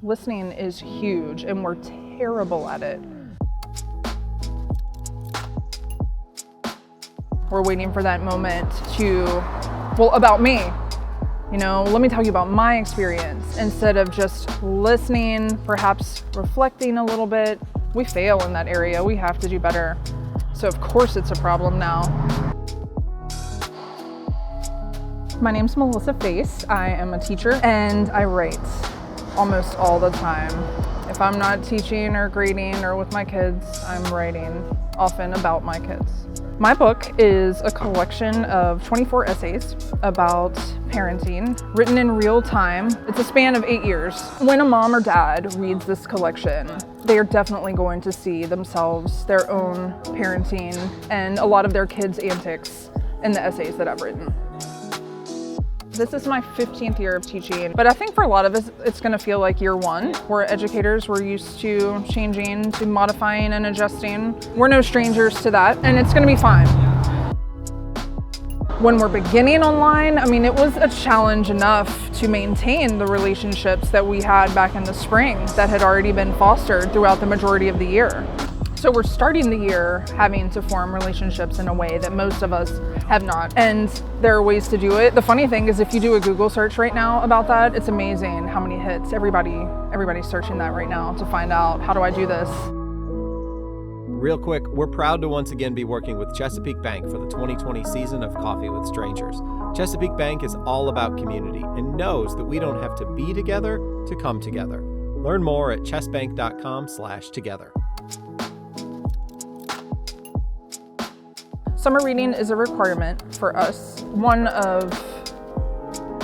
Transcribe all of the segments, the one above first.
Listening is huge, and we're terrible at it. We're waiting for that moment about me. Let me tell you about my experience, instead of just listening, perhaps reflecting a little bit. We fail in that area. We have to do better. So of course it's a problem now. My name's Melissa Face. I am a teacher and I write almost all the time. If I'm not teaching or grading or with my kids, I'm writing, often about my kids. My book is a collection of 24 essays about parenting, written in real time. It's a span of 8 years. When a mom or dad reads this collection, they are definitely going to see themselves, their own parenting, and a lot of their kids' antics in the essays that I've written. This is my 15th year of teaching, but I think for a lot of us, it's going to feel like year one. We're educators, we're used to changing, to modifying and adjusting. We're no strangers to that, and it's going to be fine. When we're beginning online, it was a challenge enough to maintain the relationships that we had back in the spring that had already been fostered throughout the majority of the year. So we're starting the year having to form relationships in a way that most of us have not. And there are ways to do it. The funny thing is, if you do a Google search right now about that, it's amazing how many hits. Everybody's searching that right now to find out, how do I do this? Real quick, we're proud to once again be working with Chesapeake Bank for the 2020 season of Coffee with Strangers. Chesapeake Bank is all about community and knows that we don't have to be together to come together. Learn more at chessbank.com/together. Summer reading is a requirement for us. One of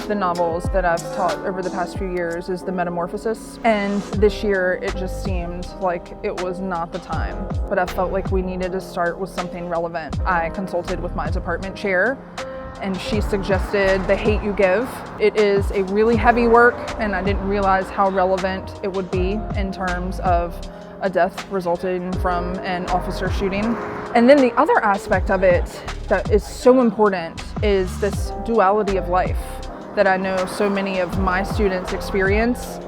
the novels that I've taught over the past few years is The Metamorphosis. And this year, it just seemed like it was not the time. But I felt like we needed to start with something relevant. I consulted with my department chair, and she suggested The Hate U Give. It is a really heavy work, and I didn't realize how relevant it would be in terms of a death resulting from an officer shooting. And then the other aspect of it that is so important is this duality of life that I know so many of my students experience,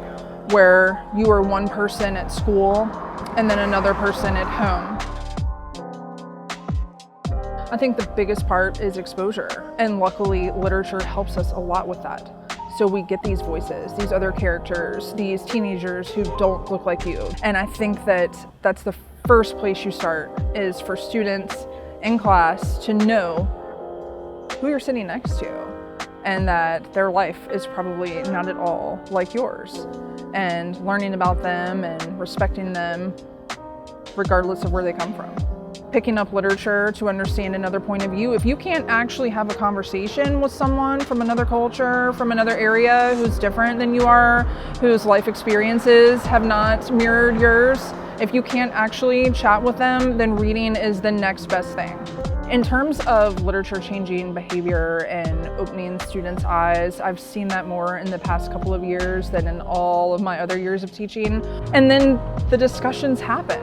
where you are one person at school and then another person at home. I think the biggest part is exposure, and luckily literature helps us a lot with that. So we get these voices, these other characters, these teenagers who don't look like you. And I think that that's the first place you start, is for students in class to know who you're sitting next to, and that their life is probably not at all like yours. And learning about them and respecting them regardless of where they come from. Picking up literature to understand another point of view. If you can't actually have a conversation with someone from another culture, from another area, who's different than you are, whose life experiences have not mirrored yours, if you can't actually chat with them, then reading is the next best thing. In terms of literature changing behavior and opening students' eyes, I've seen that more in the past couple of years than in all of my other years of teaching. And then the discussions happen.